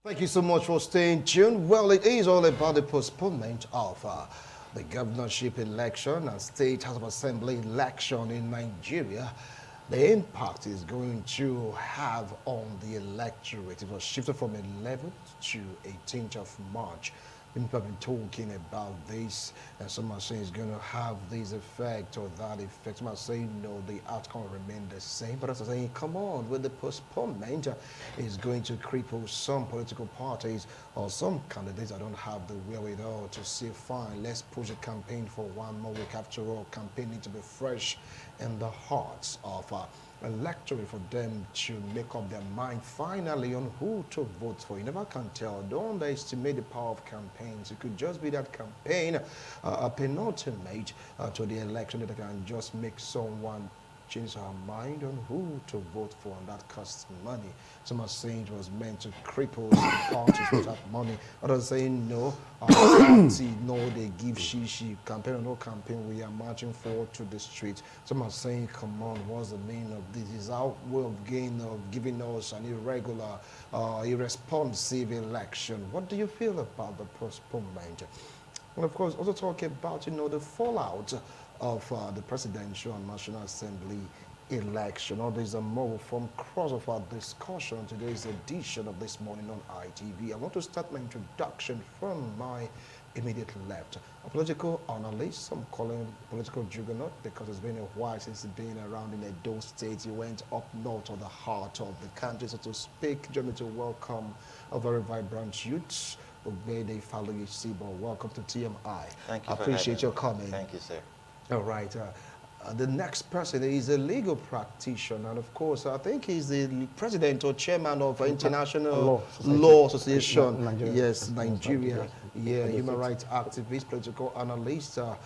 Thank you so much for staying tuned. Well, it is all about the postponement of the governorship election and state House of Assembly election in Nigeria. The impact is going to have on the electorate. It was shifted from 11th to 18th of March. People have been talking about this, and some are saying it's going to have this effect or that effect. Some are saying no, the outcome will remain the same. But others are saying, come on, with the postponement, is going to cripple some political parties or some candidates that don't have the wherewithal to say, fine, let's push a campaign for one more week. After all, campaign needs to be fresh in the hearts of electorate for them to make up their mind finally on who to vote for. You never can tell. Don't underestimate the power of campaigns. It could just be that campaign, a penultimate to the election that can just make someone change her mind on who to vote for, and that costs money. Some are saying it was meant to cripple some parties without money. Others are saying no, party, no, they give she, campaign or no campaign, we are marching forward to the streets. Some are saying, come on, what's the meaning of this? Is our way of giving us an irregular, irresponsive election. What do you feel about the postponement? And of course, also talk about, the fallout of the presidential and national assembly election. All these are more from cross of our discussion today's edition of This Morning on ITV. I want to start my introduction from my immediate left. A political analyst, some call him political juggernaut because it's been a while since he's been around in Edo State. He went up north to the heart of the country, so to speak. Join me to welcome a very vibrant youth. Obede Faluyi Sibo. Welcome to TMI. Thank you. I appreciate your coming. Thank you, sir. All right. The next person is a legal practitioner, and of course, I think he's the president or chairman of International Law Association. Nigeria. Yeah, human rights activist, political analyst, a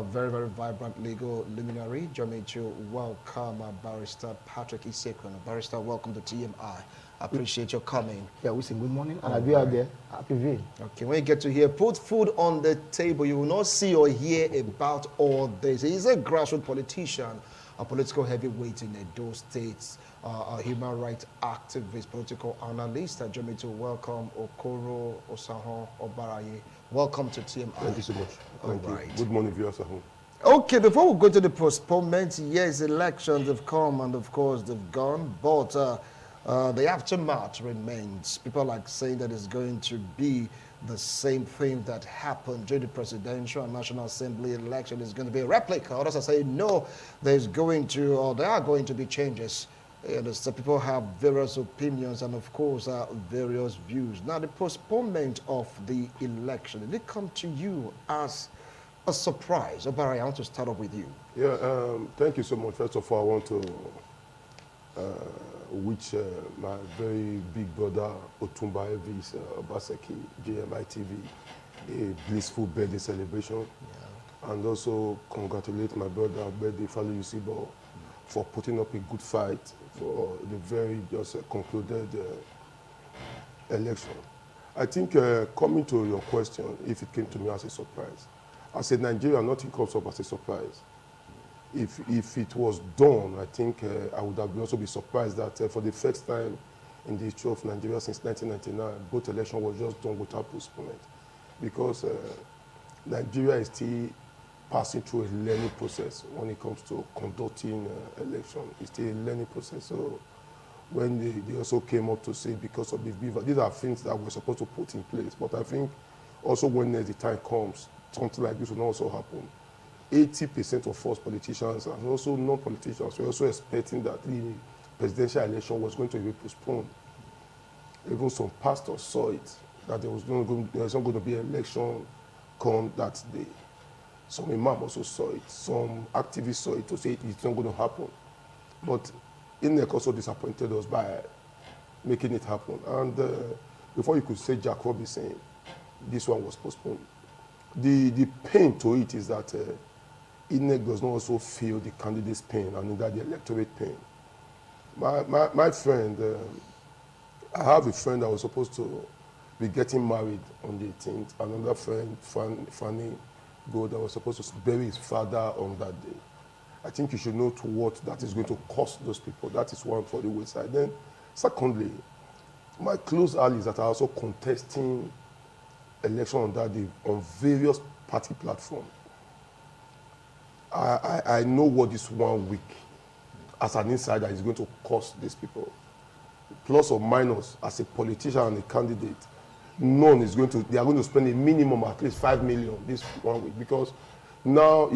very, very vibrant legal luminary. Join me to welcome Barrister Patrick Isekwe. Barrister, welcome to TMI. I appreciate your coming. Yeah, we say good morning, and I'll be out there. Happy day. Okay, when you get to here, put food on the table. You will not see or hear about all this. He's a grassroots politician, a political heavyweight in Edo States, a human rights activist, political analyst. I join me to welcome Okoro Osahon Obaraye. Welcome to TMI. Thank you so much. Thank you. Good morning, viewers at home. Okay, before we go to the postponement, yes, elections have come and of course they've gone, but the aftermath remains. People like saying that it's going to be the same thing that happened during the presidential and national assembly election. It's going to be a replica. Others are saying no, there are going to be changes. So people have various opinions and of course various views. Now the postponement of the election, did it come to you as a surprise? Obari, I want to start off with you. Yeah, thank you so much. First of all, I want to which my very big brother Otumba Elvis Obaseki, GMI TV, a blissful birthday celebration. Yeah. And also congratulate my brother Obede Faluyi Sibo for putting up a good fight for the very just concluded election. I think coming to your question, if it came to me as a surprise, as a Nigerian, nothing comes up as a surprise. If it was done, I think I would have also been surprised that for the first time in the history of Nigeria since 1999, both elections was just done without postponement. Because Nigeria is still passing through a learning process when it comes to conducting election. It's still a learning process. So when they also came up to say because of the beaver, these are things that we're supposed to put in place. But I think also when the time comes, something like this will also happen. 80% of us politicians and also non-politicians were also expecting that the presidential election was going to be postponed. Even some pastors saw it, that there was not going to be an election come that day. Some imam also saw it. Some activists saw it to say it's not going to happen. But INEC also disappointed us by making it happen. And before you could say Jack Robinson, this one was postponed. The pain to it is that INEC does not also feel the candidate's pain and neither the electorate pain. My friend, I have a friend that was supposed to be getting married on the 18th. Another friend, Fanny Gold, that was supposed to bury his father on that day. I think you should note what that is going to cost those people. That is one for the wayside. Then, secondly, my close allies that are also contesting election on that day on various party platforms. I know what this 1 week as an insider is going to cost these people. Plus or minus, as a politician and a candidate, none is going to, they are going to spend a minimum at least 5 million this 1 week, because now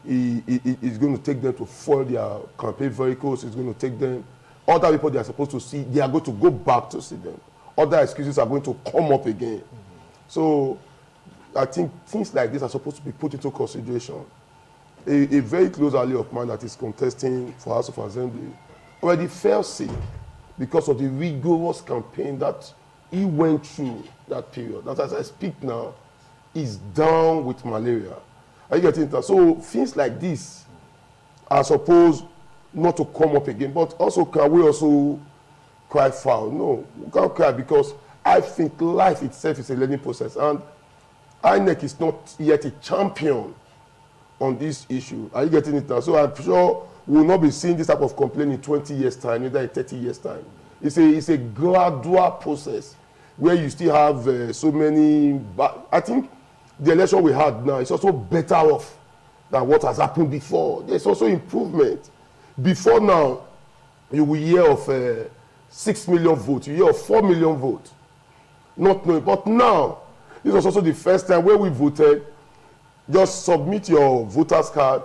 it's going to take them to foil their campaign vehicles. It's going to take them, other people they are supposed to see, they are going to go back to see them. Other excuses are going to come up again. So I think things like this are supposed to be put into consideration. A very close ally of mine that is contesting for House of Assembly already fell sick because of the rigorous campaign that he went through that period. That as I speak now, is down with malaria. Are you getting that? So things like this are supposed not to come up again, but also can we also cry foul? No, we can't cry, because I think life itself is a learning process, and INEC is not yet a champion on this issue. Are you getting it now? So I'm sure we will not be seeing this type of complaint in 20 years' time, either in 30 years' time. It's a gradual process where you still have so many. But I think the election we had now is also better off than what has happened before. There's also improvement. Before now, you will hear of 6 million votes, you hear of 4 million votes. Not knowing. But now, this was also the first time where we voted. Just submit your voter's card,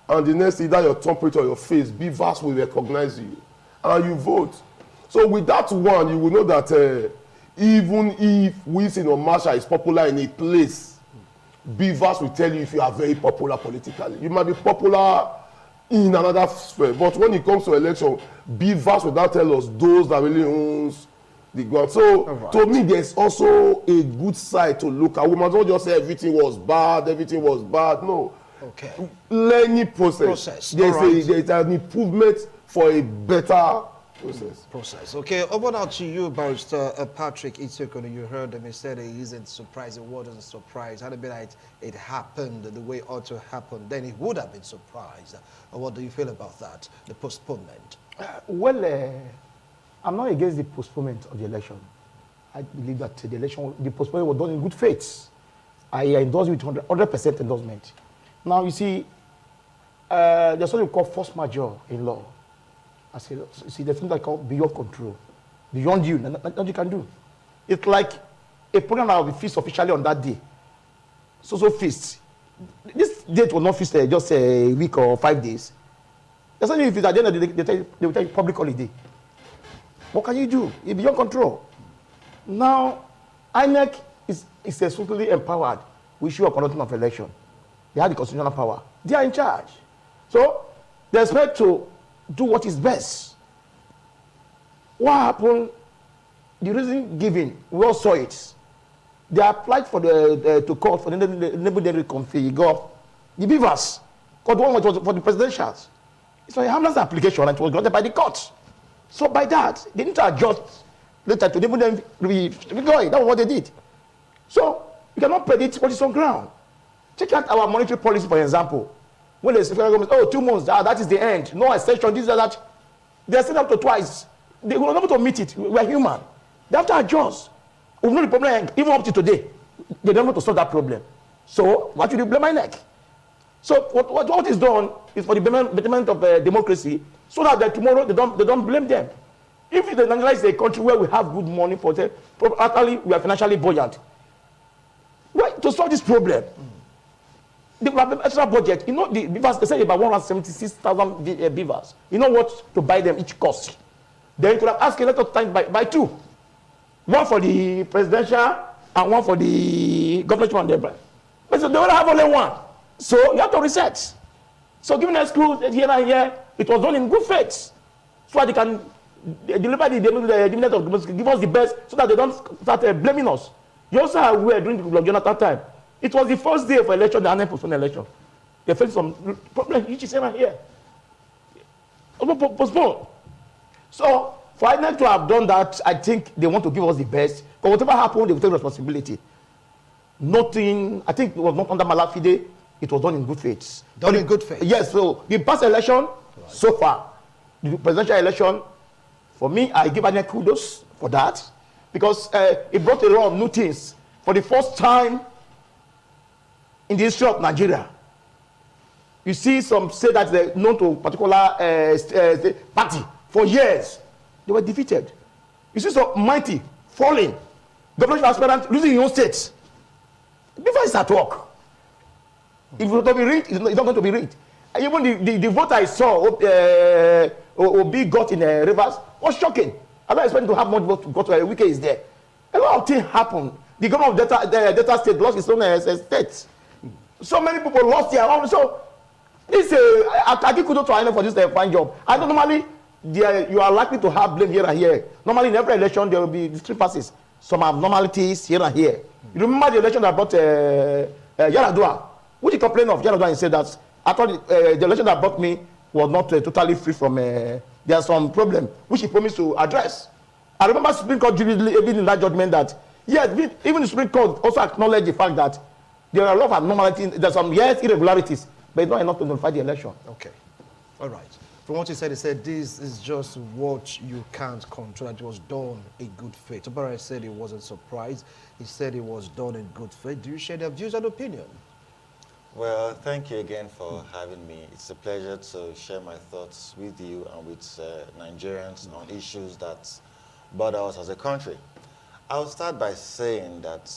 and the next, either your temperature or your face, BVAS will recognize you, and you vote. So with that one, you will know that even if Wilson or Marshall is popular in a place, BVAS will tell you if you are very popular politically. You might be popular in another sphere, but when it comes to election, BVAS will not tell us those that really owns the ground. So right. To me, there's also a good side to look at. We must not just say everything was bad, everything was bad. No. Okay. Learning process. There's an improvement for a better process. Okay, over now to you, Barrister Patrick Itzekonu. You heard him. He said he isn't surprised. It wasn't a surprise. Had it been like it happened the way it ought to happen, then he would have been surprised. What do you feel about that, the postponement? I'm not against the postponement of the election. I believe that the postponement was done in good faith. I endorse with 100% endorsement. Now, you see, there's something called force majeure in law. I say, see, there's something called beyond control, beyond you, nothing you can do. It's like a program that will be fixed officially on that day. So fixed. This date will not fixed just a week or 5 days. There's something if it's at the end of the day, they will tell you public holiday. What can you do? It's beyond control. Now, INEC is exclusively empowered with issue of conducting of election. They have the constitutional power. They are in charge. So, they expect to do what is best. What happened? The reason given, we all saw it. They applied for to court for the neighborhood config the beavers. Because one was for the presidentials. It's a harmless application and it was granted by the court. So by that, they need to adjust later to enable them redeploy. That was what they did. So you cannot predict what is on ground. Check out our monetary policy, for example. When they say, oh, 2 months, that is the end. No extension, this or that. They are set up to twice. They will not be able to meet it. We are human. They have to adjust. We know the problem, even up to today. They don't want to solve that problem. So what should you blame my neck? So what is done is for the betterment of democracy, so that tomorrow they don't blame them. If they analyze a country where we have good money for them, actually we are financially buoyant. Why to solve this problem? They will have an extra budget. You know, the beavers, they say about 176,000 beavers. You know what to buy them each cost. Then you could have asked a lot of times by 2. One for the presidential and one for the government. But so they will have only 1. So you have to reset. So giving us clues here and here, it was done in good faith. So that they can deliver the dividend of democracy, give us the best, so that they don't start blaming us. You also are aware during the Jonathan time, it was the first day of election, the INEC postponed election. They faced some problems, which is here. Postponed. So for INEC to have done that, I think they want to give us the best. But whatever happened, they will take responsibility. Nothing, I think it was not under Malafide, it was done in good faith. Done in good faith? Yes, so the past election, so far, the presidential election, For me, I give INEC kudos for that because it brought a lot of new things. For the first time in the history of Nigeria, you see some say that they're known to a particular party for years. They were defeated. You see some mighty falling. Governorship aspirant losing your own states. Before it's at work. If it's not to be rigged, it's not going to be rigged. Even the vote I saw Obi got in Rivers was shocking. I'm not expecting to have much vote got to Wike is there. A lot of things happened. The governor of Delta State lost his own state. So many people lost their own. So this I give kudos to INEC for this fine job. I know normally you are likely to have blame here and here. Normally in every election there will be discrete passes. Some abnormalities here and here. You remember the election that brought Yaradua, which he complained of Yaradua and said that I thought the election that brought me was not totally free from there's some problem which he promised to address. I remember Supreme Court even in that judgment that yes, even the Supreme Court also acknowledged the fact that there are a lot of abnormalities, there's some irregularities, but it's not enough to nullify the election. Okay, all right. From what he said this is just what you can't control. It was done in good faith. Obara said he wasn't surprised. He said it was done in good faith. Do you share their views and opinion? Well, thank you again for having me. It's a pleasure to share my thoughts with you and with Nigerians on issues that bother us as a country. I'll start by saying that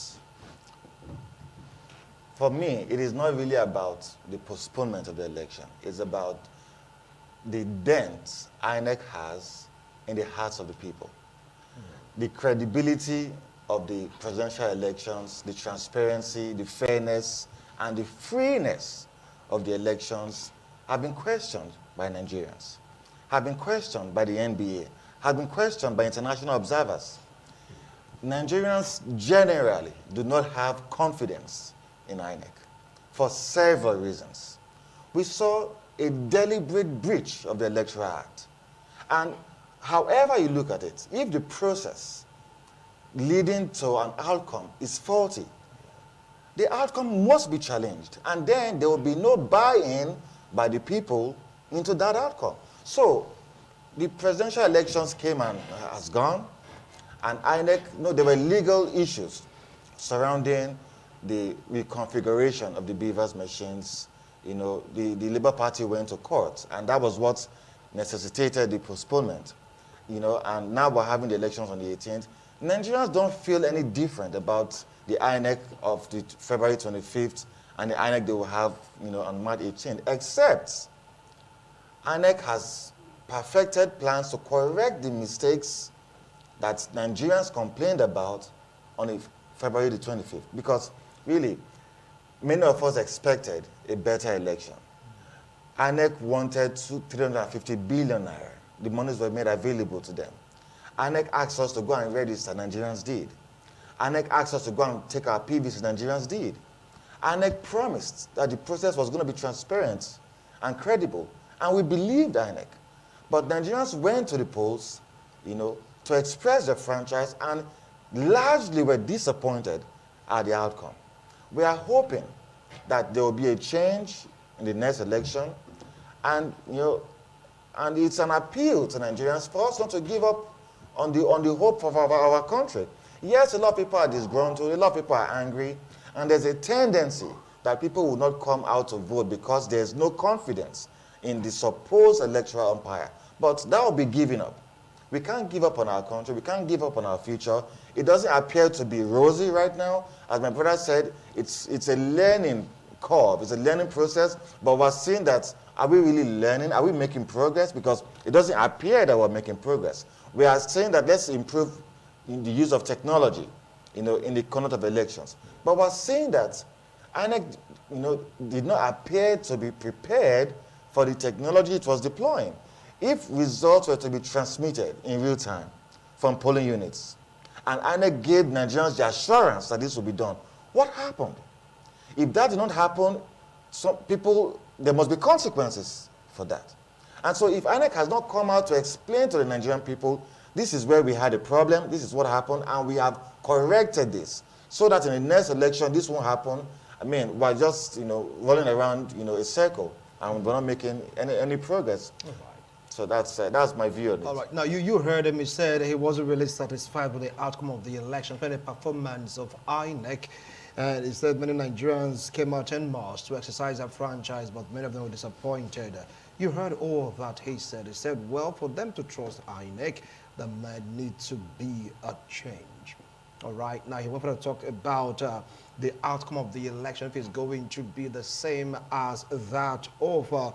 for me, it is not really about the postponement of the election. It's about the dent INEC has in the hearts of the people. The credibility of the presidential elections, the transparency, the fairness, and the freeness of the elections have been questioned by Nigerians, have been questioned by the NBA, have been questioned by international observers. Nigerians generally do not have confidence in INEC for several reasons. We saw a deliberate breach of the Electoral Act. And however you look at it, if the process leading to an outcome is faulty, the outcome must be challenged, and then there will be no buy-in by the people into that outcome. So the presidential elections came and has gone, and INEC, there were legal issues surrounding the reconfiguration of the Beavers machines. The Labour Party went to court, and that was what necessitated the postponement. And now we're having the elections on the 18th. Nigerians don't feel any different about the INEC of the February 25th and the INEC they will have, on March 18th, except INEC has perfected plans to correct the mistakes that Nigerians complained about on February the 25th. Because really, many of us expected a better election. INEC wanted 350 billion naira. The monies were made available to them. INEC asked us to go and register, Nigerians did. INEC asked us to go and take our PVCs, Nigerians did. INEC promised that the process was going to be transparent and credible, and we believed INEC. But Nigerians went to the polls, to express their franchise, and largely were disappointed at the outcome. We are hoping that there will be a change in the next election, and and it's an appeal to Nigerians for us not to give up on the hope of our country. Yes, a lot of people are disgruntled, a lot of people are angry, and there's a tendency that people will not come out to vote because there's no confidence in the supposed electoral umpire. But that will be giving up. We can't give up on our country, we can't give up on our future. It doesn't appear to be rosy right now. As my brother said, it's a learning curve, it's a learning process, but we're seeing that, are we really learning? Are we making progress? Because it doesn't appear that we're making progress. We are saying that let's improve in the use of technology, in the conduct of elections. But we're saying that INEC, did not appear to be prepared for the technology it was deploying. If results were to be transmitted in real time from polling units, and INEC gave Nigerians the assurance that this would be done, what happened? If that did not happen, there must be consequences for that. And so if INEC has not come out to explain to the Nigerian people, this is where we had a problem, this is what happened, and we have corrected this, so that in the next election, this won't happen. We're just, rolling around, a circle, and we're not making any progress. Right. So that's my view on it. All right. Now, you heard him. He said he wasn't really satisfied with the outcome of the election, the performance of INEC. And he said many Nigerians came out en masse to exercise their franchise, but many of them were disappointed. You heard all of that he said. He said, well, for them to trust INEC, there might need to be a change. All right. Now, he wanted to talk about the outcome of the election, if it's going to be the same as that of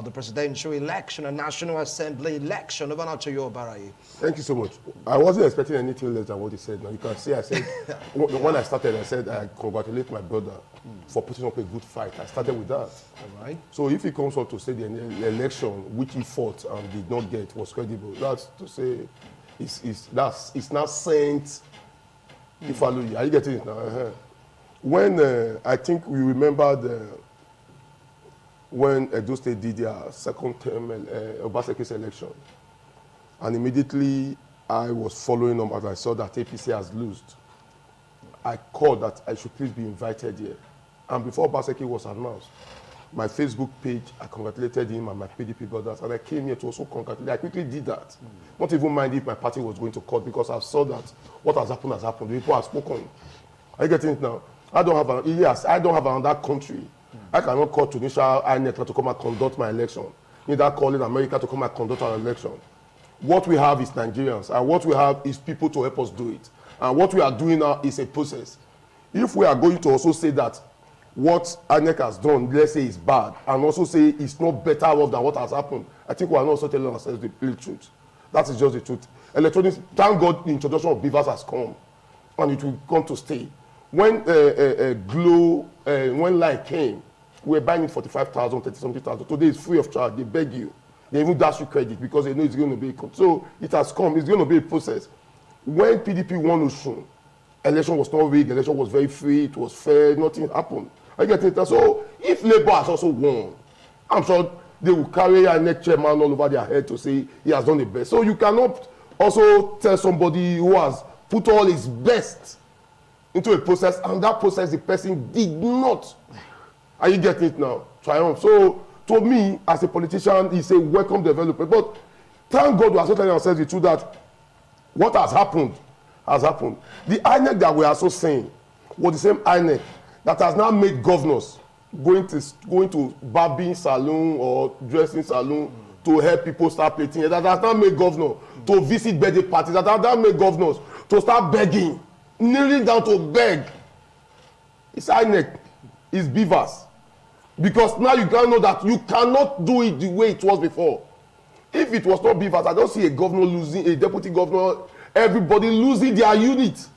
the presidential election and National Assembly election. Over now to you, Barai. Thank you so much. I wasn't expecting anything less than what he said. Now you can see I said, when I started, I said I congratulate my brother for putting up a good fight. I started with that. All right. So if he comes up to say the election which he fought and did not get was credible, that's to say it's not Saint Ifaluyi. Are you getting it now? When I think we remembered when Edo State did their second term Obaseki's election, and immediately I was following up as I saw that APC has lost. I called that I should please be invited here. And before Obaseki was announced, my Facebook page, I congratulated him and my PDP brothers, and I came here to also congratulate. I quickly did that. Not even mind if my party was going to court, because I saw that what has happened has happened. The people have spoken. Are you getting it now? I don't have another country. I cannot call Tunisia INEC to come and conduct my election. Neither calling America to come and conduct our election. What we have is Nigerians, and what we have is people to help us do it. And what we are doing now is a process. If we are going to also say that what INEC has done, let's say, is bad, and also say it's not better off than what has happened, I think we are not also telling ourselves the real truth. That is just the truth. Electronics, thank God the introduction of beavers has come, and it will come to stay. When when light came, we were buying it 45,000, 30-something. Today it's free of charge. They beg you. They even dash you credit because they know it's going to be a so it has come. It's going to be a process. When PDP won Osun, election was not rigged. Election was very free. It was fair. Nothing happened. I get it. So if Labour has also won, I'm sure they will carry a neck chairman all over their head to say he has done the best. So you cannot also tell somebody who has put all his best into a process, and that process the person did not. Are you getting it now? Triumph. So to me, as a politician, it's a welcome development. But thank God we are so telling ourselves the truth that what has happened has happened. The INEC that we are so saying was the same INEC that has now made governors going to barbing salon or dressing salon to help people start plating. That has now made governors to visit birthday parties. That has now made governors to start begging, kneeling down to beg. It's INEC. It's beavers. Because now you can know that you cannot do it the way it was before. If it was not beavers, I don't see a governor losing, a deputy governor, everybody losing their unit.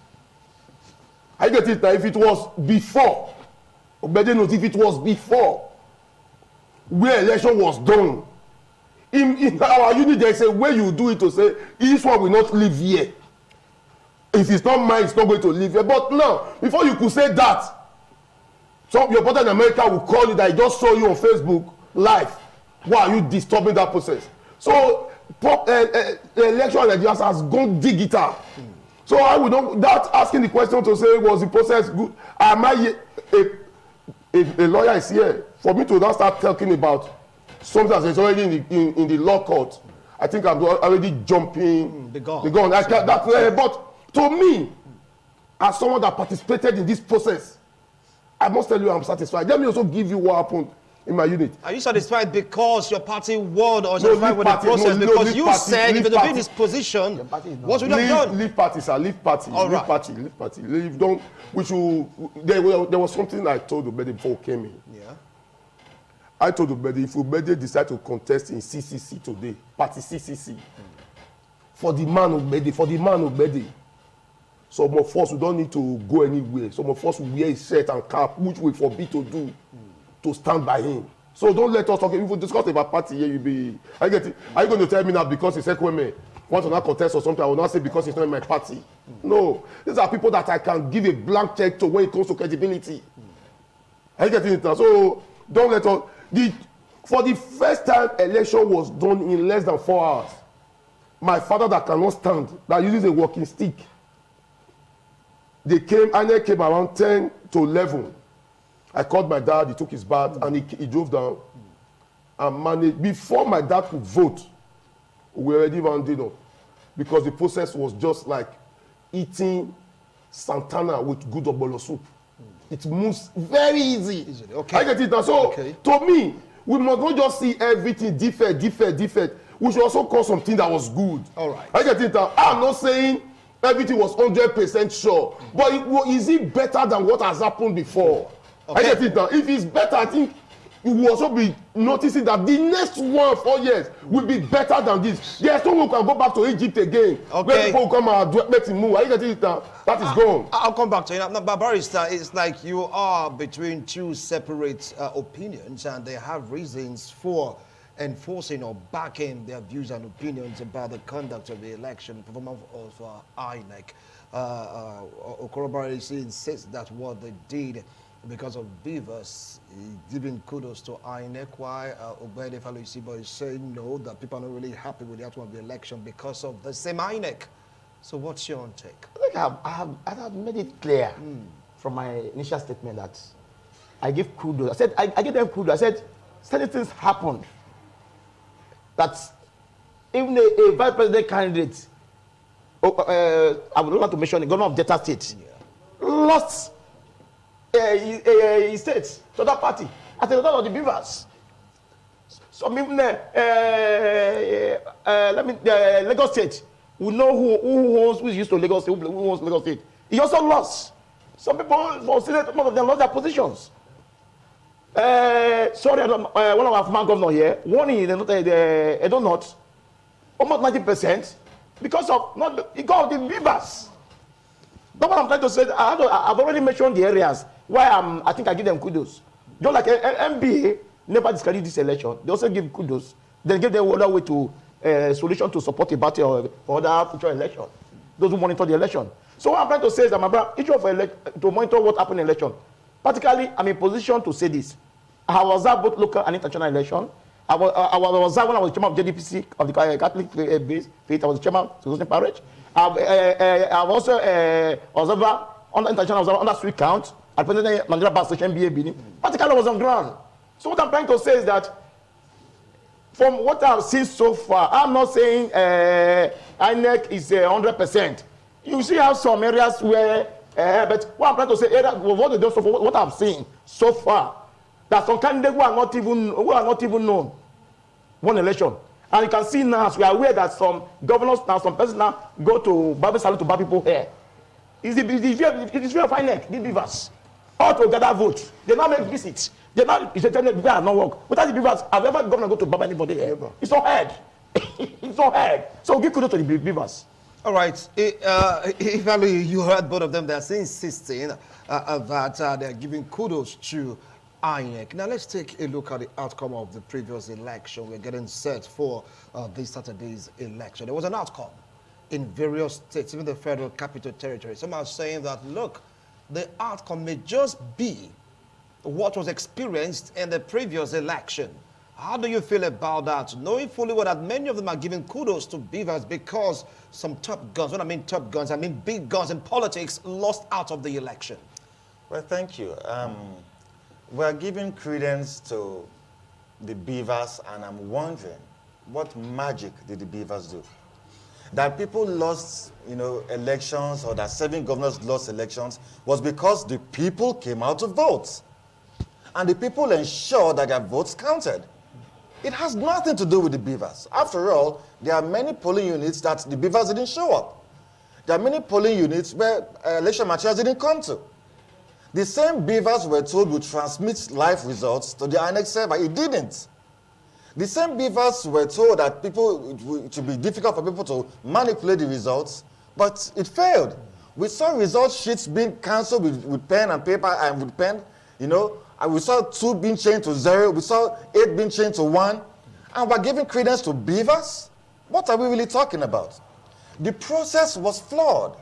I get it now. If it was before, Obede knows if it was before, where election was done, in our unit there is a way you do it to say, this one will not live here. If it's not mine, it's not going to live here. But now, before you could say that, so your brother in America will call you that I just saw you on Facebook live. Why are you disturbing that process? So the election in Nigeria has gone digital. So I would not that asking the question to say was the process good? Am I a lawyer is here for me to now start talking about something that is already in the law court? I think I'm already jumping the gun. But to me, as someone that participated in this process, I must tell you I'm satisfied. Let me also give you what happened in my unit. Are you satisfied because your party won or satisfied with the process? Because you said if you're in this position, what would you have done? Leave party, sir. Leave party. Leave party. Leave party. Leave. Don't. We should. There was something I told Obede before we came in. Yeah. I told Obede if Obede decide to contest in CCC today, party CCC, for the man Obede. Some of us, we don't need to go anywhere. Some of us will wear a shirt and cap, which we forbid to do, to stand by him. So don't let us talk. If we discuss about party here, you'll be. I get it. Are you going to tell me now because he said women want to not contest or something? I will not say because it's not in my party. No. These are people that I can give a blank check to when it comes to credibility. Are you getting it now? So don't let us. For the first time election was done in less than 4 hours. My father that cannot stand, that uses a walking stick. INEC came around 10 to 11. I called my dad, he took his bath, and he drove down and managed. Before my dad could vote, we already rounded up because the process was just like eating Santana with good obolo soup. It moves very easy. Okay. I get it now. So to me, we must not just see everything defect. We should also call something that was good. All right. I get it now. I'm not saying everything was 100% sure, but is it better than what has happened before? Okay. I get it now. If it's better, I think you will also be noticing that the next 4 years will be better than this. There's no one who can go back to Egypt again. Okay. Where people come and make it move. I get it now. That is gone. I'll come back to you. Now, Barrister, it's like you are between two separate opinions, and they have reasons for enforcing or backing their views and opinions about the conduct of the election, performance of INEC. Okorobare insists that what they did because of Beavers, giving kudos to INEC, while Obede Faluisibo is saying no, that people are not really happy with the outcome of the election because of the same INEC. So what's your own take? I think I have made it clear from my initial statement that I give kudos. I said, I give them kudos. I said, certain things happened that even a vice president candidate, I would like to mention the governor of Delta State, lost his state to that party as a result of the Beavers. So even Lagos State, we know who is used to Lagos State, who owns Lagos State. He also lost. Some people, most of them lost their positions. Sorry, one of our former governors here, one in Edo North, almost 90%, because of the Beavers. That's what I'm trying to say. I've already mentioned the areas why I think I give them kudos. Just like NBA never discarded this election, they also give kudos. They give them other way to solution to support a party or other future election. Those who monitor the election. So what I'm trying to say is that my brother, each of to monitor what happened in election. Particularly, I'm in position to say this. I was at both local and international election. I was there when I was chairman of JDPC of the Catholic faith. I was chairman of the parish. I was also observer on the international observer on that street count. I presented Nigeria Bar Station NBA Benin. Particularly, I was on ground. So what I'm trying to say is that from what I've seen so far, I'm not saying INEC is 100%. You see have some areas where, but what I'm trying to say, what they do so far, what I've seen so far, that some candidates who are not even known won election. And you can see now, as we are aware that some governors now, some persons now go to Bible Salute to buy people here. It is very of INEC, the Beavers. All to gather votes. They now make visits. They now, it's a technical Beavers not work. Without the Beavers, have ever governor go to Baba anybody here? Never. It's not heard. It's not heard. So give kudos to the Beavers. All right. If you heard both of them, they're still insisting that they're giving kudos to INEC. Now let's take a look at the outcome of the previous election. We're getting set for this Saturday's election. There was an outcome in various states, even the Federal Capital Territory. Some are saying that, look, the outcome may just be what was experienced in the previous election. How do you feel about that? Knowing fully well that many of them are giving kudos to Beavers because some top guns, when I mean top guns, I mean big guns in politics, lost out of the election. Well, thank you. We're giving credence to the Beavers, and I'm wondering, what magic did the Beavers do? That people lost, elections, or that 7 governors lost elections, was because the people came out to vote. And the people ensured that their votes counted. It has nothing to do with the Beavers. After all, there are many polling units that the Beavers didn't show up. There are many polling units where election materials didn't come to. The same Beavers were told would transmit live results to the INEC server. It didn't. The same Beavers were told that it would be difficult for people to manipulate the results, but it failed. We saw result sheets being cancelled with pen and paper and with pen, and we saw 2 being changed to 0. We saw 8 being changed to 1. And we're giving credence to Beavers? What are we really talking about? The process was flawed.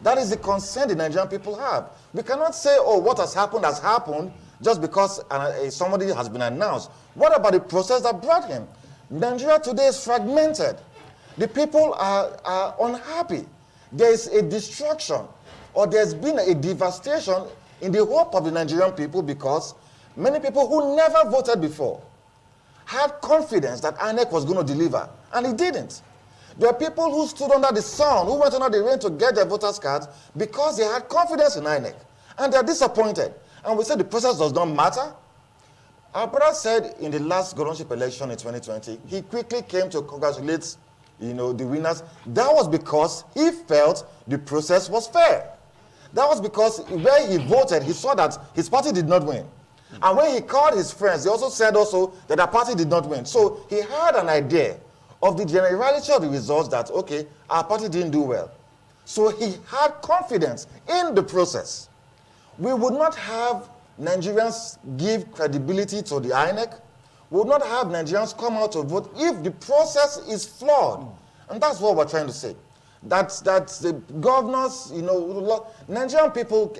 That is the concern the Nigerian people have. We cannot say, oh, what has happened just because somebody has been announced. What about the process that brought him? Nigeria today is fragmented. The people are unhappy. There is a destruction, or there's been a devastation in the hope of the Nigerian people because many people who never voted before had confidence that INEC was going to deliver, and it didn't. There are people who stood under the sun, who went under the rain to get their voters' cards because they had confidence in INEC, and they're disappointed. And we said the process does not matter. Our brother said in the last governorship election in 2020, he quickly came to congratulate, the winners. That was because he felt the process was fair. That was because where he voted, he saw that his party did not win. And when he called his friends, he also said that the party did not win. So he had an idea of the generality of the results that, okay, our party didn't do well. So he had confidence in the process. We would not have Nigerians give credibility to the INEC. We would not have Nigerians come out to vote if the process is flawed. And that's what we're trying to say. That the governors, Nigerian people,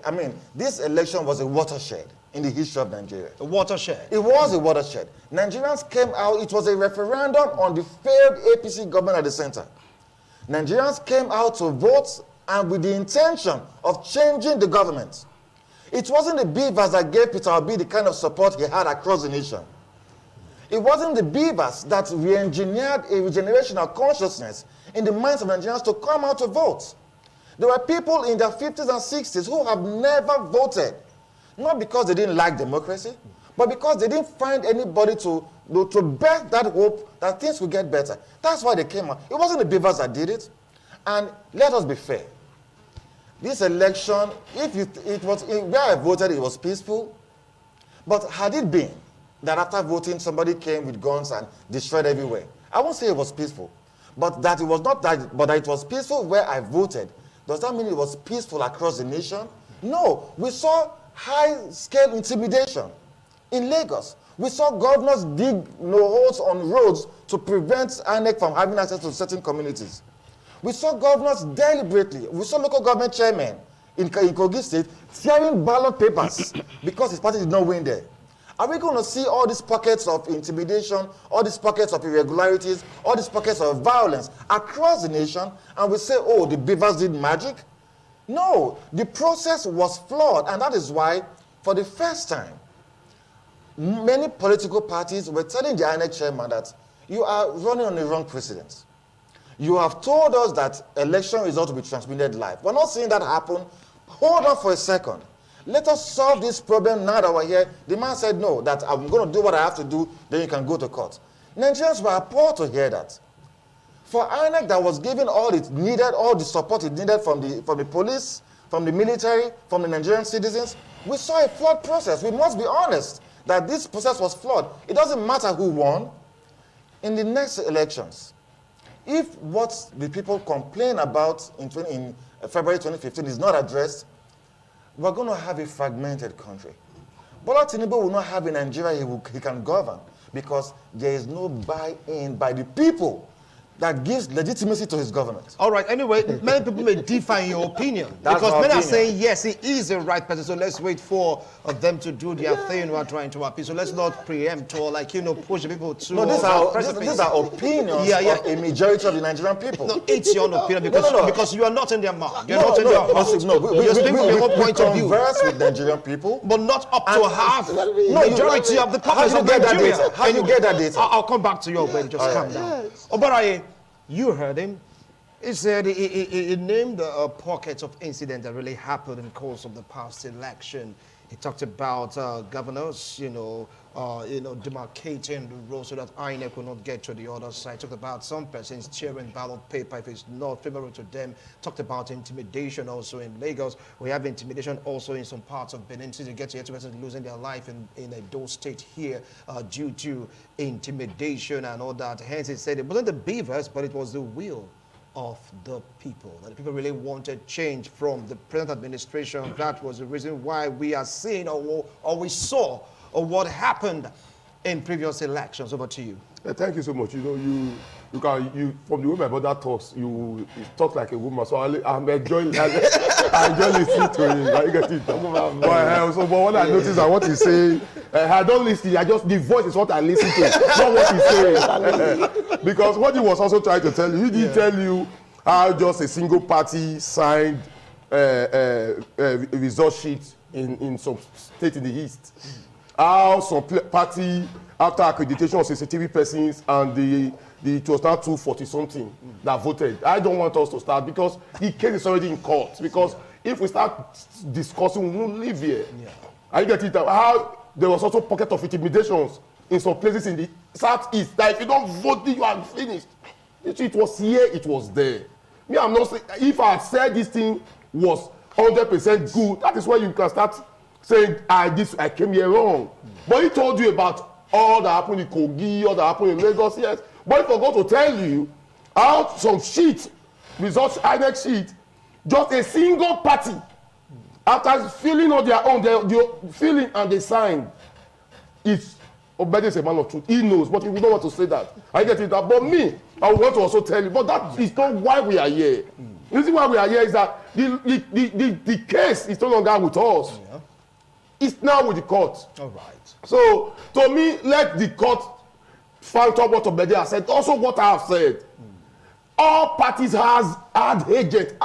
this election was a watershed in the history of Nigeria. A watershed? It was a watershed. Nigerians came out, it was a referendum on the failed APC government at the center. Nigerians came out to vote and with the intention of changing the government. It wasn't the beavers that gave Peter Obi the kind of support he had across the nation. It wasn't the beavers that re-engineered a regenerational consciousness in the minds of Nigerians to come out to vote. There were people in their 50s and 60s who have never voted. Not because they didn't like democracy, but because they didn't find anybody to bet that hope that things would get better. That's why they came out. It wasn't the beavers that did it. And let us be fair. This election, where I voted, it was peaceful. But had it been that after voting, somebody came with guns and destroyed everywhere, I won't say it was peaceful. But that it was not that, but that it was peaceful where I voted, does that mean it was peaceful across the nation? No. We saw high-scale intimidation in Lagos. We saw governors dig holes on roads to prevent INEC from having access to certain communities. We saw governors deliberately, we saw local government chairmen in Kogi State tearing ballot papers because his party did not win there. Are we going to see all these pockets of intimidation, all these pockets of irregularities, all these pockets of violence across the nation, and we say, oh, the beavers did magic? No, the process was flawed, and that is why, for the first time, many political parties were telling the INEC chairman that you are running on the wrong precedent. You have told us that election results will be transmitted live. We're not seeing that happen. Hold on for a second. Let us solve this problem now that we're here. The man said, no, that I'm going to do what I have to do, then you can go to court. Nigerians were appalled to hear that. For INEC that was given all it needed, all the support it needed from the police, from the military, from the Nigerian citizens, we saw a flawed process. We must be honest that this process was flawed. It doesn't matter who won. In the next elections, if what the people complain about in February 2015 is not addressed, we're going to have a fragmented country. Bola Tinubu will not have a Nigeria he can govern because there is no buy-in by the people that gives legitimacy to his government. All right, anyway, many people may differ in your opinion. Because many are saying, yes, he is the right person, so let's wait for them to do their thing while trying to appeal. So let's not preempt or, push the people to... No, these are opinions of a majority of the Nigerian people. No, it's your own opinion because you are not in their mouth. You're not in their hearts. You're speaking from your own point of view. Converse with Nigerian people. But not up to half. Majority of the population of Nigeria. How do you get that data? I'll come back to you when just calm down. Obaraye, you heard him. He said he named pockets of incidents that really happened in the course of the past election. He talked about governors, demarcating the road so that INEC will not get to the other side. Talked about some persons tearing ballot paper if it's not favorable to them. Talked about intimidation also in Lagos. We have intimidation also in some parts of Benin. So you get to 2 persons losing their life in Edo State here due to intimidation and all that. Hence, he said it wasn't the beavers, but it was the will of the people. That the people really wanted change from the present administration. That was the reason why we are seeing or we saw what happened in previous elections. Over to you. Thank you so much. You from the way my brother talks, you talk like a woman. So I'm enjoying. I enjoy listening to him. I get it. But what I notice that what he's saying, I don't listen. The voice is what I listen to, not what he's saying. Because what he was also trying to tell you, he didn't tell you how just a single party signed result sheet in some state in the east. how some party, after accreditation of sensitive persons, and it was now 240 something that voted. I don't want us to start because the case is already in court. Because if we start discussing, we won't live here. I get it. How there was also pocket of intimidations in some places in the southeast. That if you don't vote, you are finished. It was here, it was there. Me, I'm not saying, if I said this thing was 100% good, that is where you can start saying, I came here wrong. But he told you about all that happened in Kogi, all that happened in Lagos, yes. But he forgot to tell you how some sheet, results INEC sheet, just a single party, after filling on their own, they filling and they signed. It's Obedi is a man of truth. He knows, but he would not want to say that. I get it. But me, I want to also tell you, but that is not why we are here. The reason why we are here is that the case is no longer with us. Yeah. It's now with the court. All right. So, to me, let the court find out what Obedi has said. Also, what I have said. All parties had agent.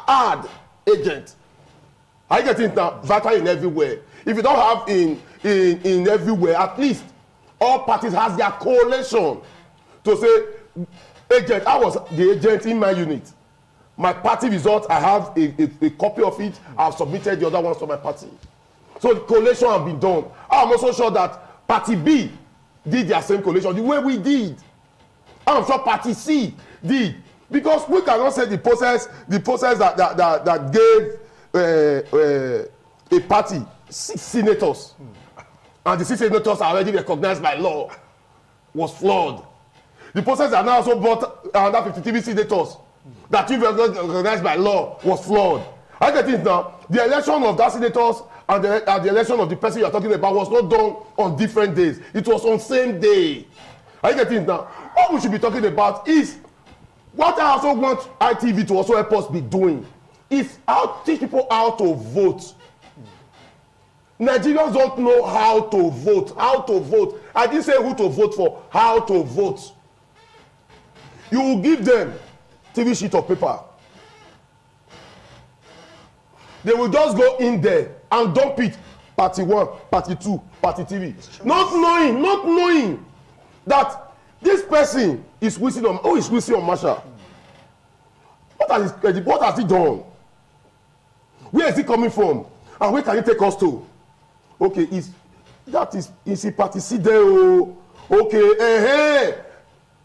I get it now. Vital in everywhere. If you don't have in everywhere, at least all parties has their coalition to say, agent, I was the agent in my unit. My party results, I have a copy of it. I've submitted the other ones to my party. So the coalition has been done. I'm also sure that Party B did their same coalition the way we did. I'm sure Party C did. Because we cannot say the process that gave a party 6 senators, and the 6 senators are already recognized by law, was flawed. The process that now also brought another 53 senators that you recognized by law was flawed. I get it now. The election of that senators and the election of the person you are talking about was not done on different days. It was on same day. I get it now. What we should be talking about is what I also want ITV to also help us be doing is how teach people how to vote. Nigerians don't know how to vote. How to vote. I didn't say who to vote for. How to vote. You will give them TV sheet of paper. They will just go in there and dump it. Party 1, Party 2, Party 3. Not knowing that this person is whistling on Marshall. What has he done? Where is he coming from? And where can he take us to? Okay, is he Party C there? Okay,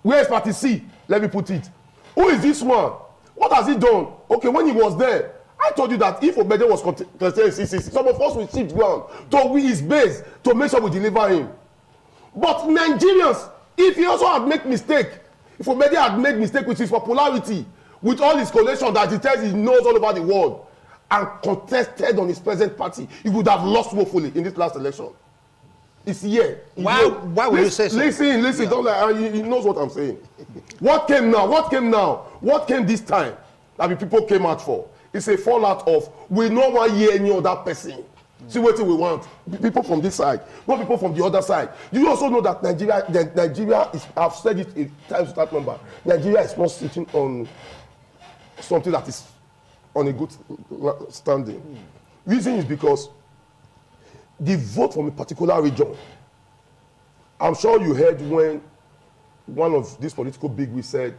where is Party C? Let me put it. Who is this one? What has he done? Okay, when he was there, I told you that if Obedi was contesting, some of us will sit down to win his base to make sure we deliver him. But Nigerians, if he also had made mistake, if Obedi had made mistake with his popularity, with all his coalition that he tells he knows all over the world, and contested on his present party, he would have lost woefully in this last election. It's here. Why would you say so? Listen, yeah. Don't lie. He knows what I'm saying. What came now? What came this time that the people came out for? It's a fallout of we no want to hear any other person. See what we want. People from this side, not people from the other side. You also know that Nigeria is, I've said it in times without number, Nigeria is not sitting on something that is on a good standing. Reason is because the vote from a particular region. I'm sure you heard when one of these political bigwigs said,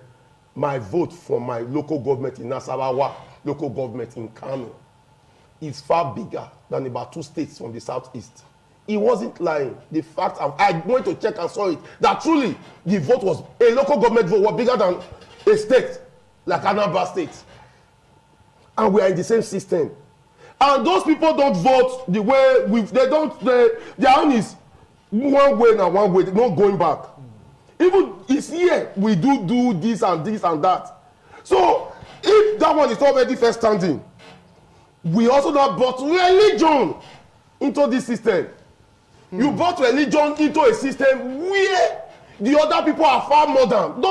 my vote for my local government in Nasarawa, local government in Kano, is far bigger than about 2 states from the southeast. He wasn't lying. The fact, I went to check and saw it, that truly the vote was, a local government vote was bigger than a state, like Anambra State. And we are in the same system. And those people don't vote the way their own is one way and one way, not going back. Even it's here, we do this and this and that. So if that one is already first standing, we also now brought religion into this system. You brought religion into a system where the other people are far more than.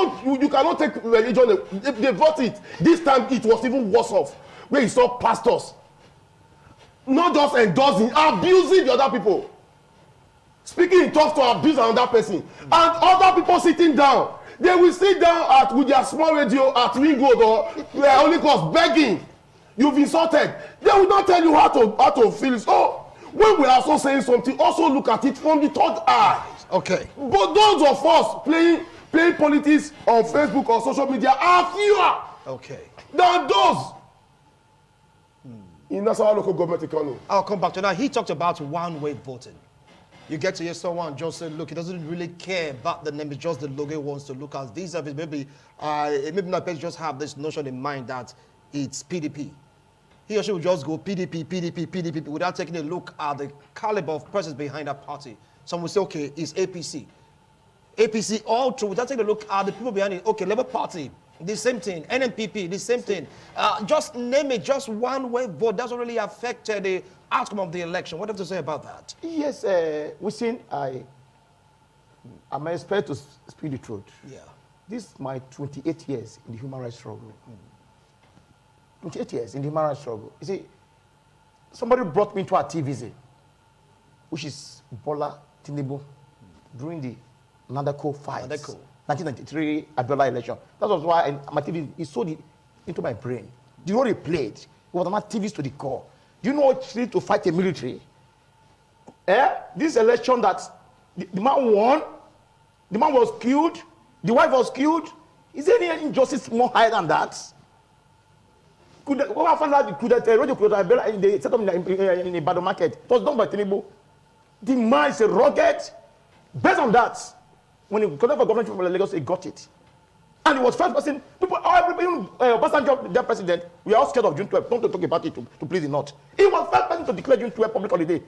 You cannot take religion. They brought it. This time it was even worse off. Where you saw pastors not just endorsing, abusing the other people. Speaking in tongues to abuse another person. And other people sitting down. They will sit down with their small radio at Ringgold or Holy Cross begging. You've insulted. They will not tell you how to feel it. Oh, when we are also saying something, also look at it from the third eye. Okay. But those of us playing politics on Facebook or social media are fewer than those in Nassau local government economy. I'll come back to that. He talked about one-way voting. You get to hear someone just say, look, he doesn't really care about the name, it's just the logo he wants to look at. These of it, maybe not just have this notion in mind that it's PDP. He or she will just go PDP, PDP, PDP without taking a look at the caliber of presence behind that party. Some will say, okay, it's APC. APC all through, without taking a look at the people behind it. Okay, Labour Party, the same thing. NNPP, the same thing. Just name it, just one-way vote. That's what really affected the outcome of the election. What do you have to say about that? Yes, I'm expert to speak the truth. Yeah. This is my 28 years in the human rights struggle. 28 years in the human rights struggle. You see, somebody brought me into activism, which is Bola Tinubu, during the Nadeko fight. 1993 Abiola election. That was why my TV, it sold it into my brain. Do you know what he played? He was an activist to the core. Do you know what it needs to fight a military? This election that the man won, the man was killed, the wife was killed. Is there any injustice more higher than that? When I found out they set up in the battle market, it was done by Tinubu. The man is a rugged. Based on that, when he got for government from Lagos, he got it. And he was first person. People, even Obasanjo, their president, we are all scared of June 12. Don't talk about it to please the North. He was first person to declare June 12 public holiday.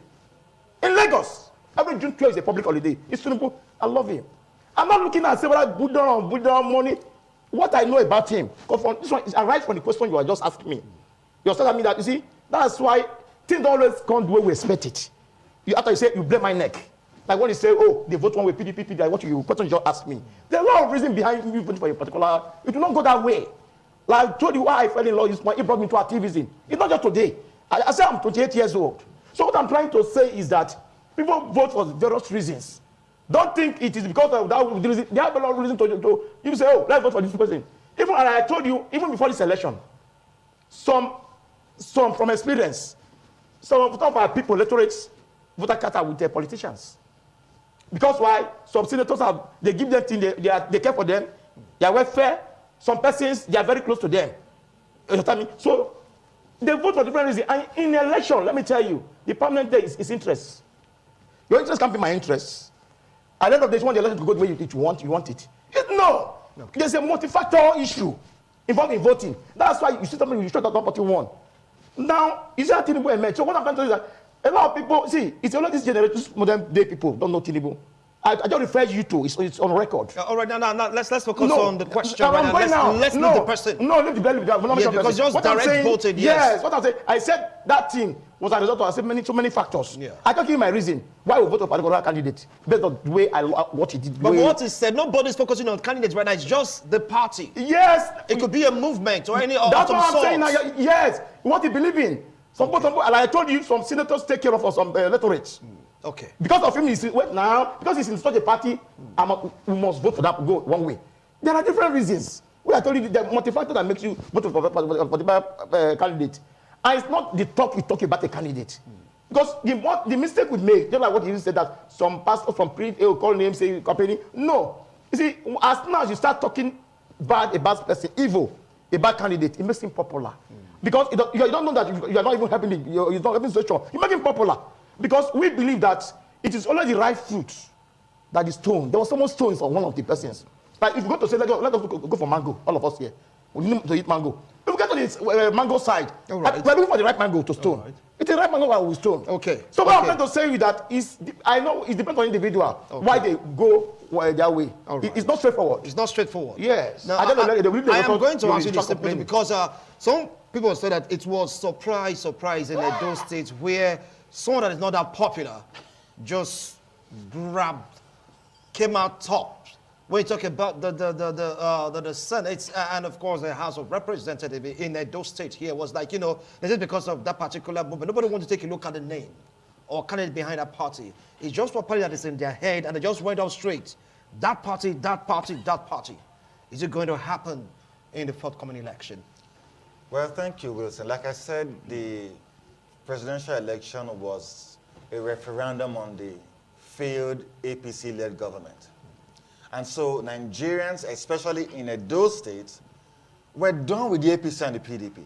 In Lagos, every June 12 is a public holiday. It's simple. I love him. I'm not looking at say whether Buddha money. What I know about him, because from this one is arise from the question you are just asking me. You're telling me that, you see, that's why things don't always come the way we expect it. After you say, you blame my neck. Like when you say, oh, they vote one way, PDP, what you question you just ask me. There's a lot of reason behind you voting for a particular, it will not go that way. Like I told you why I fell in love, it brought me to activism. It's not just today. I say I'm 28 years old. So what I'm trying to say is that people vote for various reasons. Don't think it is because of that reason. They have a lot of reason to you say, oh, let's vote for this person. Even and I told you, even before this election, some from experience, some of our people, electorates, voter cards with their politicians. Because why? Some senators they give them things, they care for them, their welfare. Some persons, they are very close to them. You understand me? So they vote for different reasons. And in election, let me tell you, the permanent day is interest. Your interest can't be my interest. At the end of the day, you want the election to go the way you want it. No. Okay. There's a multi-factor issue involved in voting. That's why you see something you straight out 141. Now, is that Tinubu emerged? So what I'm trying to say is that a lot of people, see, it's only this generation, modern day people don't know Tinubu. I just refer you to, it's on record. All right, now, let's focus on the question. Let's leave the person. No, leave the belly. Because just direct voted, yes. What I'm saying, I said that thing was a result of so many factors. Yeah. I can't give you my reason why we vote for a particular candidate based on the way what he did. But what is said, nobody's focusing on candidates right now. It's just the party. Yes. It could be a movement or any other. That's what I'm saying now. Yes. What he believe in. Some, like I told you, some senators take care of some electorates. Okay. Because of him, because he's in such a party, we must vote for that, go one way. There are different reasons. We are told you the multi-factor that makes you vote for a candidate. And it's not the talk you talk about a candidate. Because the mistake we make, just like what he said, that some pastor from print, call names, say company. No. You see, as soon as you start talking bad about person, evil, a bad candidate, it makes him popular. Because you don't know that you are not even helping him, you're not helping the situation. You make him popular. Because we believe that it is only the right fruit that is stoned. There was someone stoned on one of the persons. Like if you go to say, let us go for mango, all of us here. We need to eat mango. If we get to the mango side, we're looking for the right mango to stone. Right. It's the right mango that we stone. Okay. So what I'm trying to say is that I know it depends on individual why they go their way. Right. It's not straightforward. It's not straightforward. Yes. Now, I am going to ask you this simply because some people say that it was surprise in Edo State where someone that is not that popular just came out top. When you talk about the Senate and of course the House of Representatives in Edo State here was like, you know, this is because of that particular movement. Nobody wants to take a look at the name or candidate behind that party. It's just what party that is in their head and they just went out straight. That party, that party, that party. Is it going to happen in the forthcoming election? Well, thank you, Wilson. Like I said, the presidential election was a referendum on the failed APC-led government. And so Nigerians, especially in Edo State, were done with the APC and the PDP.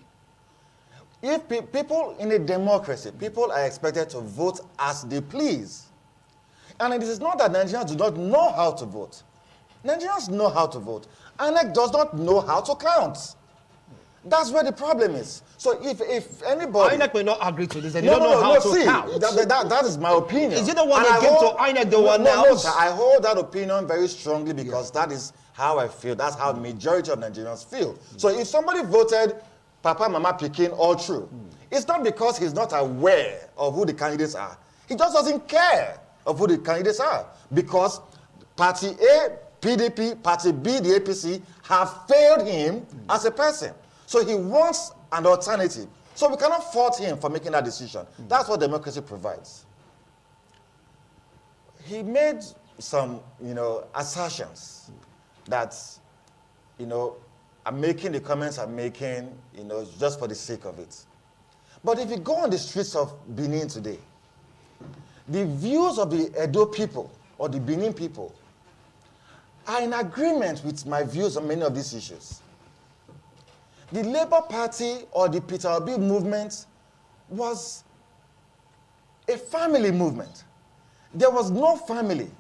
If people in a democracy, people are expected to vote as they please. And it is not that Nigerians do not know how to vote. Nigerians know how to vote. INEC does not know how to count. That's where the problem is. So if anybody... INEC may not agree to this. They don't know how to count. That is my opinion. Is it the one that came to INEC the one else? No, I hold that opinion very strongly because that is how I feel. That's how majority of Nigerians feel. So if somebody voted Papa, Mama, Pikin all through, it's not because he's not aware of who the candidates are. He just doesn't care of who the candidates are because Party A, PDP, Party B, the APC, have failed him as a person. So he wants an alternative. So we cannot fault him for making that decision. That's what democracy provides. He made some, assertions that, I'm making the comments I'm making, just for the sake of it. But if you go on the streets of Benin today, the views of the Edo people or the Benin people are in agreement with my views on many of these issues. The Labour Party or the Peter Obi movement was a family movement. There was no family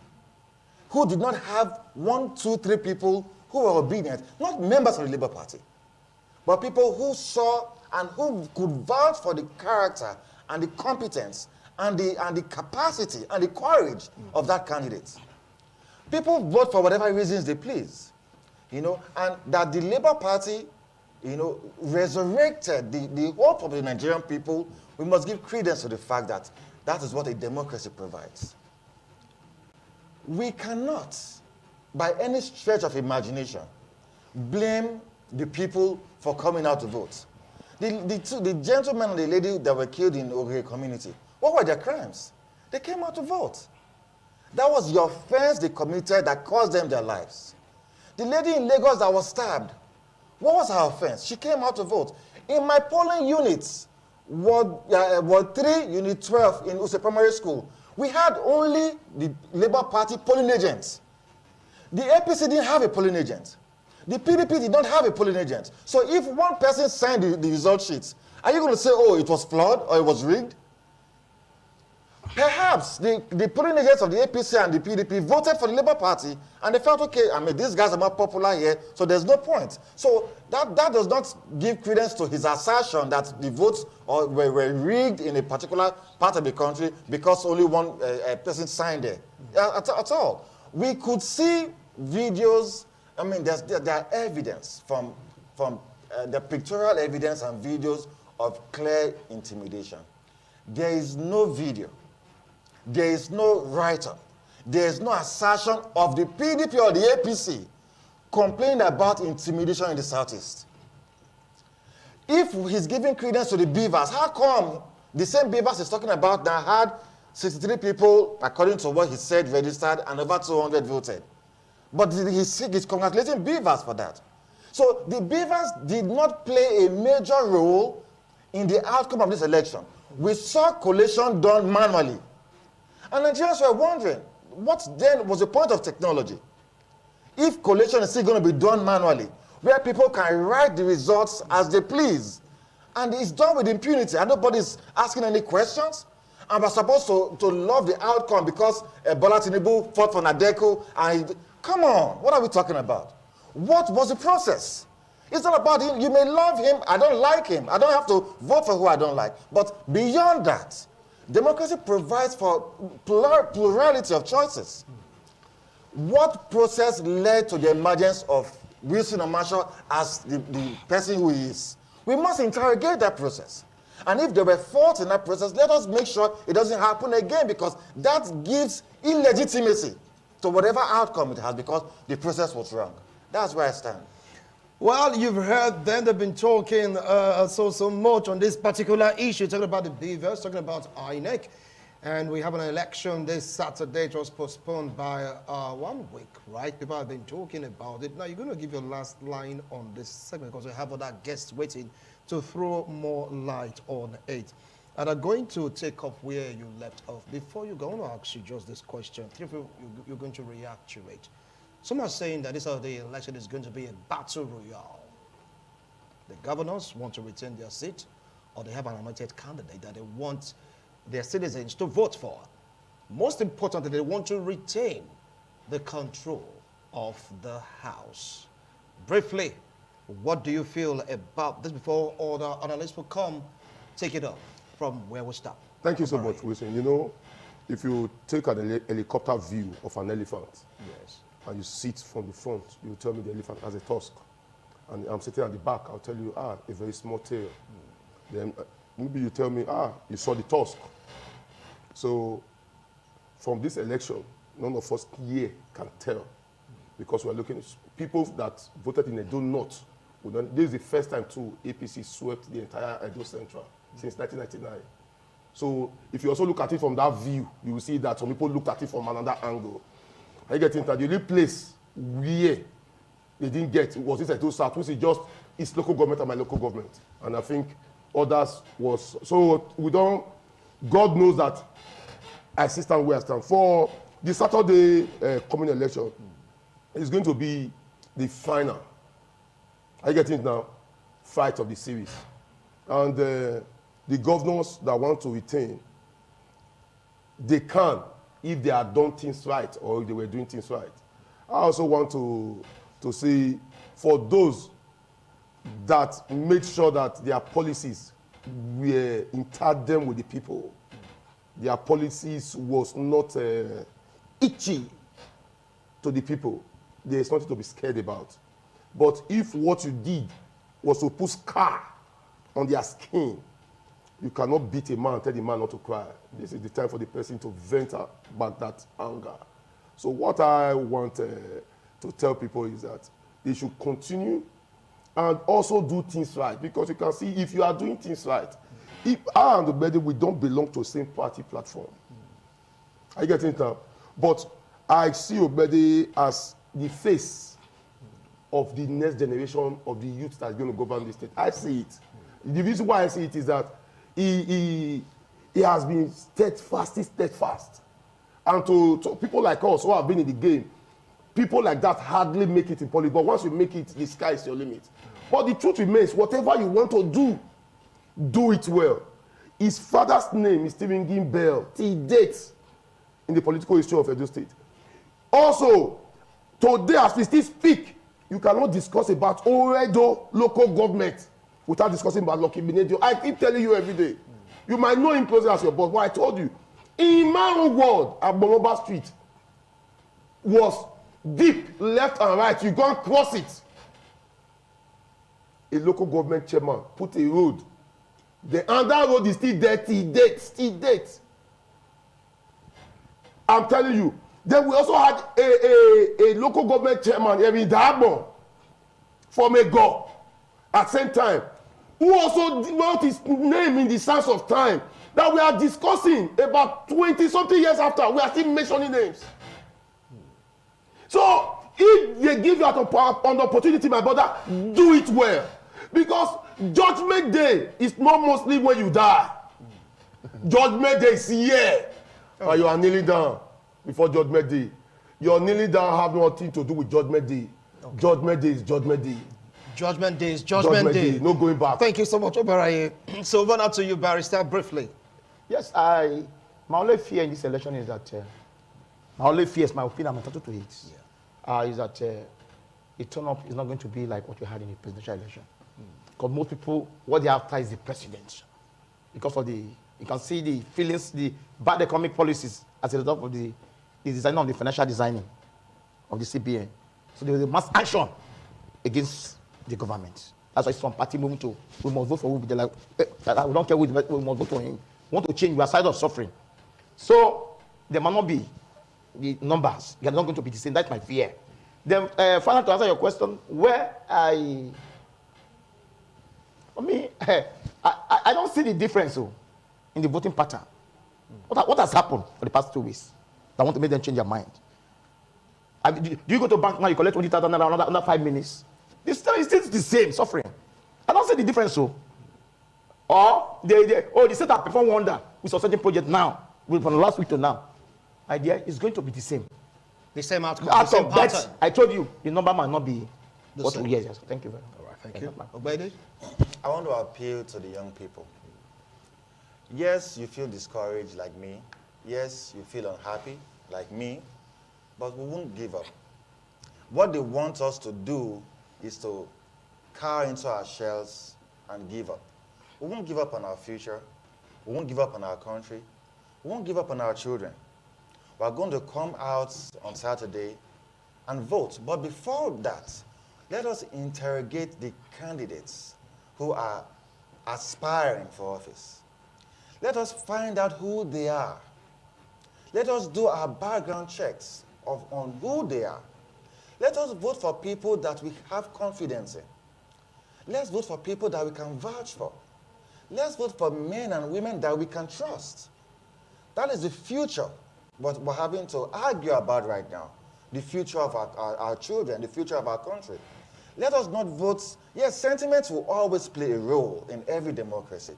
who did not have 1, 2, 3 people who were obedient, not members of the Labour Party, but people who saw and who could vouch for the character and the competence and the capacity and the courage of that candidate. People vote for whatever reasons they please, and that the Labour Party, resurrected the hope of the Nigerian people. We must give credence to the fact that that is what a democracy provides. We cannot, by any stretch of imagination, blame the people for coming out to vote. The gentleman and the lady that were killed in the Ogre community, what were their crimes? They came out to vote. That was the offense they committed that cost them their lives. The lady in Lagos that was stabbed, what was her offense? She came out to vote. In my polling units, Ward 3, Unit 12 in Use Primary School, we had only the Labour Party polling agents. The APC didn't have a polling agent. The PDP did not have a polling agent. So if one person signed the result sheets, are you going to say, oh, it was flawed or it was rigged? Perhaps the polling agents of the APC and the PDP voted for the Labour Party and they felt, okay, these guys are more popular here, so there's no point. So that does not give credence to his assertion that the votes were rigged in a particular part of the country because only one person signed there. At all. We could see videos, there are evidence from the pictorial evidence and videos of clear intimidation. There is no video. There is no write-up. There is no assertion of the PDP or the APC complaining about intimidation in the Southeast. If he's giving credence to the beavers, how come the same beavers he's talking about that had 63 people, according to what he said, registered and over 200 voted? But he's congratulating beavers for that. So the beavers did not play a major role in the outcome of this election. We saw collation done manually. And Nigerians were wondering, what then was the point of technology? If collation is still going to be done manually, where people can write the results as they please, and it's done with impunity, and nobody's asking any questions, and we're supposed to love the outcome because Bola Tinubu fought for Nadeko, and come on, what are we talking about? What was the process? It's not about him. You may love him. I don't like him. I don't have to vote for who I don't like. But beyond that, democracy provides for plurality of choices. What process led to the emergence of Wilson Omasho as the person who he is? We must interrogate that process. And if there were faults in that process, let us make sure it doesn't happen again, because that gives illegitimacy to whatever outcome it has, because the process was wrong. That's where I stand. Well, you've heard them. They've been talking so much on this particular issue, talking about the beavers, talking about INEC. And we have an election this Saturday. It was postponed by 1 week, right? People have been talking about it. Now, you're going to give your last line on this segment because we have other guests waiting to throw more light on it. And I'm going to take up where you left off. Before you go, I want to ask you just this question. If you're going to react to it. Some are saying that this of the election is going to be a battle royale. The governors want to retain their seat, or they have an anointed candidate that they want their citizens to vote for. Most importantly, they want to retain the control of the House. Briefly, what do you feel about this before other analysts will come take it up from where we start? Thank you so much, Wilson. You know, if you take an helicopter view of an elephant, yes, and you sit from the front, you tell me the elephant has a tusk. And I'm sitting at the back, I'll tell you, a very small tail. Then maybe you tell me, you saw the tusk. So from this election, none of us here can tell, because we're looking at people that voted in Edo North. This is the first time too APC swept the entire Edo Central since 1999. So if you also look at it from that view, you will see that some people looked at it from another angle. I get into the only place where they didn't get was this Edo South, which is just its local government and my local government. And I think others was, so we don't, God knows that I stand where I stand. For the Saturday coming election, it's going to be the final, I get it now, fight of the series. And the governors that want to retain, they can, if they had done things right or if they were doing things right. I also want to say, for those that made sure that their policies were in tandem with the people, their policies was not itchy to the people, there is nothing to be scared about. But if what you did was to put scar on their skin, you cannot beat a man and tell the man not to cry. This is the time for the person to vent back that anger. So what I want to tell people is that they should continue and also do things right. Because you can see if you are doing things right, if I and the Obede, we don't belong to the same party platform. I get it now. But I see Obede as the face of the next generation of the youth that's going to govern the state. I see it. The reason why I see it is that he has been steadfast. And to people like us who have been in the game, people like that hardly make it in politics. But once you make it, the sky is your limit. But the truth remains, whatever you want to do, do it well. His father's name is Stephen Gimbel till date in the political history of Edo State. Also, today as we still speak, you cannot discuss about Oredo local government without discussing about Lucky Benedio. I keep telling you every day. You might know him closely as your boss, but I told you, in my own world, Aboloba Street was deep, left and right. You go and cross it. A local government chairman put a road. The under road is still there till date. I'm telling you. Then we also had a local government chairman here in Dabon from Ego at the same time, who also wrote his name in the sands of time that we are discussing about 20-something years after. We are still mentioning names. So if they give you an opportunity, my brother, do it well. Because Judgment Day is not mostly when you die. Judgment Day is here. And you are kneeling down before Judgment Day. Your kneeling down have nothing to do with Judgment Day. Okay. Judgment Day is Judgment Day. Judgment Day is Judgment Day. No going back. Thank you so much, Obaraye. So over now to you, Barrister, briefly. Yes, my only fear in this election is that, my only fear is my opinion, I'm entitled to it, is that the turn-up is not going to be like what we had in the presidential election. Because most people, what they are after is the president. Because of you can see the feelings, the bad economic policies as a result of the design of the financial designing of the CBN. So there was a mass action against the government. That's why some party moving to, we must vote for him. They're like, we don't care who, we must vote for him. We want to change, we are tired of suffering. So there might not be the numbers. They are not going to be the same. That's my fear. Then finally, to answer your question, where I don't see the difference in the voting pattern. What has happened for the past 2 weeks? I want to make them change their mind. Do you go to bank now, you collect 20,000 another 5 minutes? It's still the same suffering. I don't see the difference. or the state have performed wonder with a certain project now, from last week to now. Idea is going to be the same. The same outcome, the same pattern. I told you, the number might not be what we yes. Thank you very much. All right, thank you. Obede? I want to appeal to the young people. Yes, you feel discouraged like me. Yes, you feel unhappy like me, but we won't give up. What they want us to do is to cower into our shells and give up. We won't give up on our future. We won't give up on our country. We won't give up on our children. We're going to come out on Saturday and vote. But before that, let us interrogate the candidates who are aspiring for office. Let us find out who they are. Let us do our background checks on who they are. Let us vote for people that we have confidence in. Let's vote for people that we can vouch for. Let's vote for men and women that we can trust. That is the future, what we're having to argue about right now. The future of our children, the future of our country. Let us not vote. Yes, sentiments will always play a role in every democracy.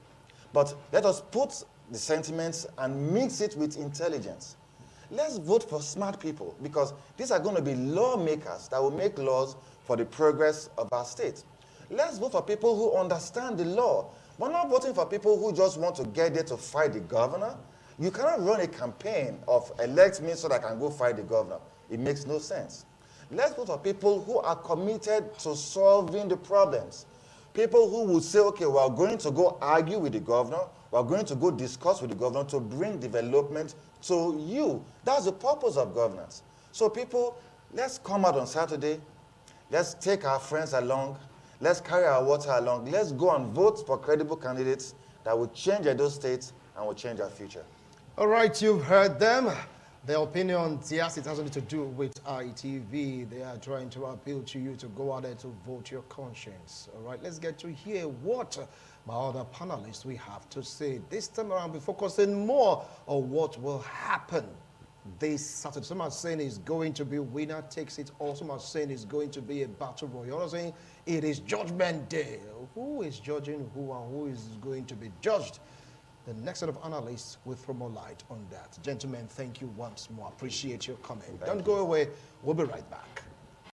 But let us put the sentiments and mix it with intelligence. Let's vote for smart people, because these are going to be lawmakers that will make laws for the progress of our state. Let's vote for people who understand the law. We're not voting for people who just want to get there to fight the governor. You cannot run a campaign of elect me so that I can go fight the governor. It makes no sense. Let's vote for people who are committed to solving the problems. People who will say, okay, we're going to go argue with the governor. We're going to go discuss with the governor to bring development to you. That's the purpose of governance. So people, let's come out on Saturday. Let's take our friends along. Let's carry our water along. Let's go and vote for credible candidates that will change Edo State and will change our future. All right, you've heard them. Their opinions, yes, it has nothing to do with ITV. They are trying to appeal to you to go out there to vote your conscience. All right, let's get to hear what my other panelists we have to say. This time around, we're focusing more on what will happen this Saturday. Some are saying it's going to be winner takes it all. Some are saying it's going to be a battle royal. Others are saying it is Judgment Day. Who is judging who and who is going to be judged? The next set of analysts will throw more light on that. Gentlemen, thank you once more. Appreciate your comment. Don't go away. We'll be right back.